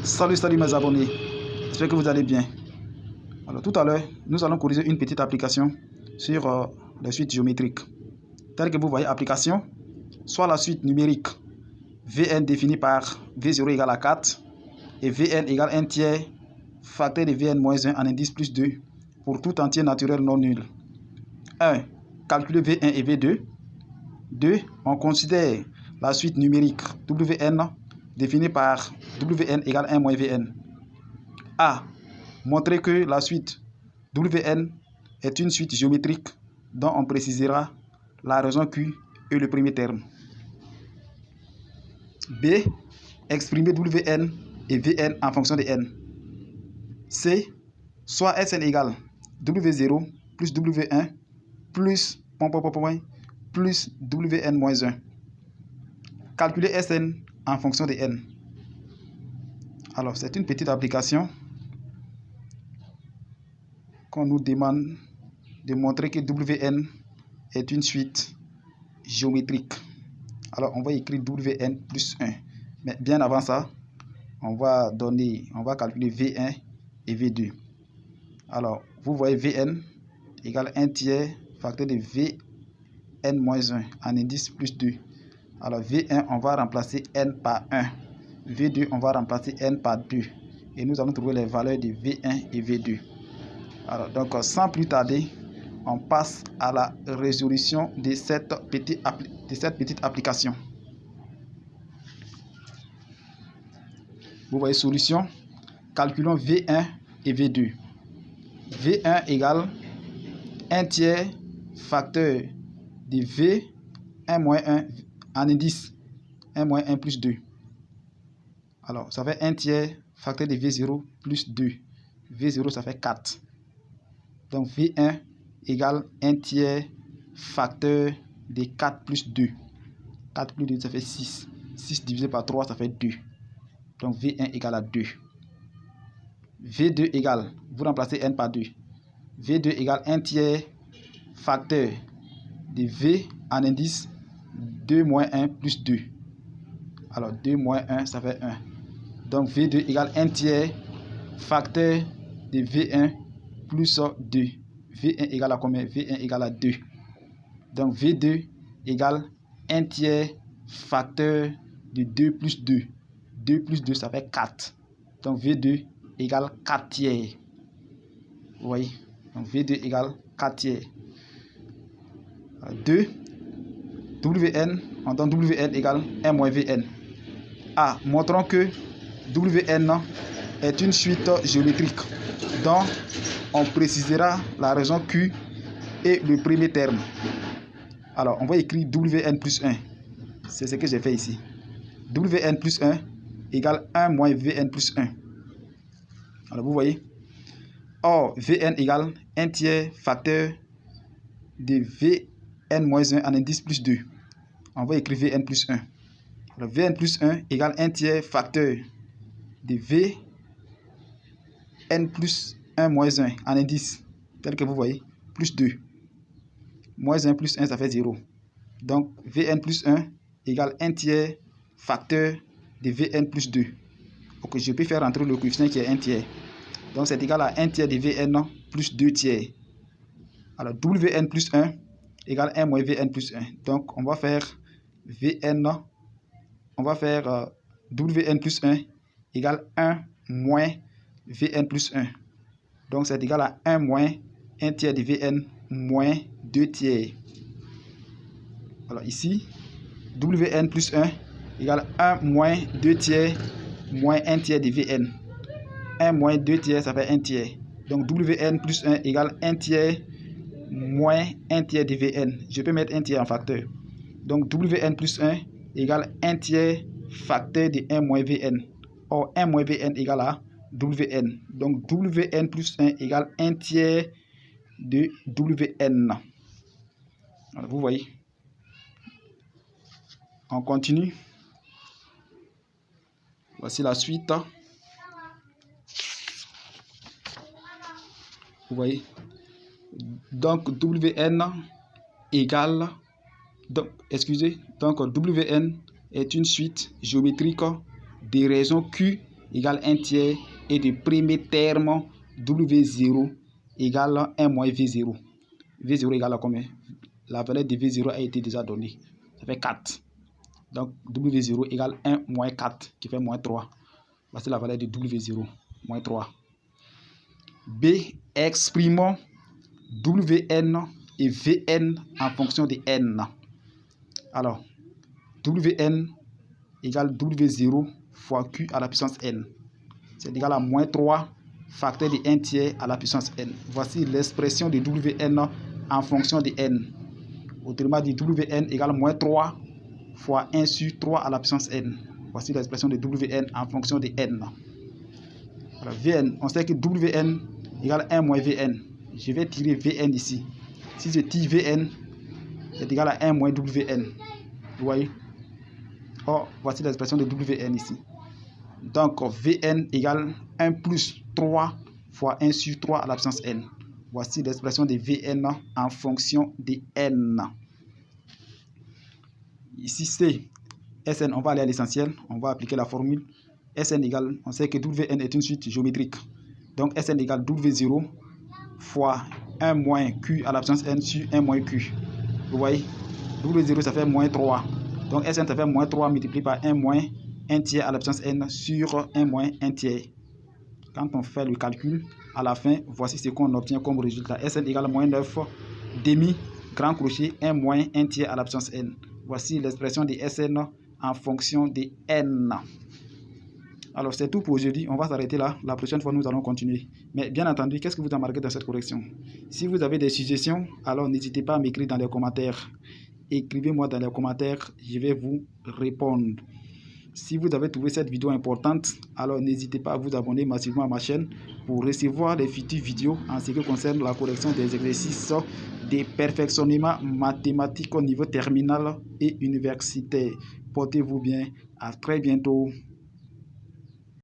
Salut mes abonnés, j'espère que vous allez bien. Alors tout à l'heure, nous allons corriger une petite application sur les suites géométriques. Telle que vous voyez, application, soit la suite numérique Vn définie par V0 égale à 4 et Vn égale 1 tiers facteur de Vn moins 1 en indice plus 2 pour tout entier naturel non nul. 1. Calculer V1 et V2. 2. On considère la suite numérique Wn définie par Wn égale 1 moins Vn. A. Montrer que la suite Wn est une suite géométrique dont on précisera la raison Q et le premier terme. B. Exprimer Wn et Vn en fonction de n. C. Soit Sn égale W0 plus W1 plus plus Wn moins 1. Calculer Sn en fonction de n. Alors, c'est une petite application qu'on nous demande de montrer que Wn est une suite géométrique. Alors, on va écrire Wn plus 1. Mais bien avant ça, on va calculer V1 et V2. Alors, vous voyez Vn égale 1 tiers facteur de Vn moins 1 en indice plus 2. Alors, V1, on va remplacer n par 1. V2, on va remplacer n par 2. Et nous allons trouver les valeurs de V1 et V2. Alors, donc, sans plus tarder, on passe à la résolution de cette petite application. Vous voyez, solution. Calculons V1 et V2. V1 égale 1 tiers facteur de V1 moins 1 en indice 1 moins 1 plus 2. Alors, ça fait 1 tiers facteur de V0 plus 2. V0, ça fait 4. Donc, V1 égale 1 tiers facteur de 4 plus 2. 4 plus 2, ça fait 6. 6 divisé par 3, ça fait 2. Donc, V1 égale à 2. V2 égale, vous remplacez n par 2. V2 égale 1 tiers facteur de V en indice 2 moins 1 plus 2. Alors, 2 moins 1, ça fait 1. Donc, V2 égale 1 tiers facteur de V1 plus 2. V1 égale à combien? V1 égale à 2. Donc, V2 égale 1 tiers facteur de 2 plus 2. 2 plus 2, ça fait 4. Donc, V2 égale 4 tiers. Vous voyez? Donc, V2 égale 4 tiers. 2. Wn, on donne Wn égale 1 moins Vn. A. Montrons que Wn est une suite géométrique dont on précisera la raison Q et le premier terme. Alors, on va écrire Wn plus 1. C'est ce que j'ai fait ici. Wn plus 1 égale 1 moins Vn plus 1. Alors, vous voyez. Or, Vn égale 1 tiers facteur de Vn moins 1 en indice plus 2. On va écrire Vn plus 1. Alors, Vn plus 1 égale 1 tiers facteur de Vn plus 1 moins 1 en indice, tel que vous voyez, plus 2. Moins 1 plus 1, ça fait 0. Donc, Vn plus 1 égale 1 tiers facteur de Vn plus 2. Ok, je peux faire entrer le coefficient qui est 1 tiers. Donc, c'est égal à 1 tiers de Vn plus 2 tiers. Alors, Wn plus 1 égale 1 moins Vn plus 1. Donc, on va faire Wn plus 1 égale 1 moins Vn plus 1. Donc, c'est égal à 1 moins 1 tiers de Vn moins 2 tiers. Alors, ici, Wn plus 1 égale 1 moins 2 tiers moins 1 tiers de Vn. 1 moins 2 tiers, ça fait 1 tiers. Donc, Wn plus 1 égale 1 tiers moins 1 tiers de Vn. Je peux mettre 1 tiers en facteur. Donc, Wn plus 1 égale 1 tiers facteur de 1 moins Vn. Or, 1 moins Vn égale à Wn. Donc, Wn plus 1 égale 1 tiers de Wn. Alors, vous voyez. On continue. Voici la suite. Vous voyez. Donc, Wn égale... Donc, Wn est une suite géométrique des raisons Q égale 1 tiers et du premier terme W0 égale 1 moins V0. V0 égale à combien? La valeur de V0 a été déjà donnée. Ça fait 4. Donc W0 égale 1 moins 4 qui fait moins 3. Voici la valeur de W0, moins 3. B, exprimons Wn et Vn en fonction de n. Alors, Wn égale W0 fois Q à la puissance n. C'est égal à moins 3 facteur de 1 tiers à la puissance n. Voici l'expression de Wn en fonction de n. Autrement dit, Wn égale moins 3 fois 1 sur 3 à la puissance n. Voici l'expression de Wn en fonction de n. Alors, Vn, on sait que Wn égale 1 moins Vn. Je vais tirer Vn ici. Si je tire Vn, c'est égal à 1 moins Wn. Vous voyez? Oh, voici l'expression de Wn ici. Donc, Vn égale 1 plus 3 fois 1 sur 3 à la puissance n. Voici l'expression de Vn en fonction de n. Ici, c'est Sn. On va aller à l'essentiel. On va appliquer la formule. Sn égale, on sait que Wn est une suite géométrique. Donc, Sn égale W0 fois 1 moins Q à la puissance n sur 1 moins Q. Vous voyez? W0, ça fait moins 3. Donc, Sn, ça fait moins 3 multiplié par 1 moins 1 tiers à la puissance n sur 1 moins 1 tiers. Quand on fait le calcul, à la fin, voici ce qu'on obtient comme résultat. Sn égale moins 9 demi grand crochet 1 moins 1 tiers à la puissance n. Voici l'expression de Sn en fonction de n. Alors, c'est tout pour aujourd'hui. On va s'arrêter là. La prochaine fois, nous allons continuer. Mais bien entendu, qu'est-ce que vous avez remarqué dans cette correction? Si vous avez des suggestions, alors n'hésitez pas à m'écrire dans les commentaires. Écrivez-moi dans les commentaires, je vais vous répondre. Si vous avez trouvé cette vidéo importante, alors n'hésitez pas à vous abonner massivement à ma chaîne pour recevoir les futures vidéos en ce qui concerne la correction des exercices de perfectionnement mathématique au niveau terminal et universitaire. Portez-vous bien. À très bientôt.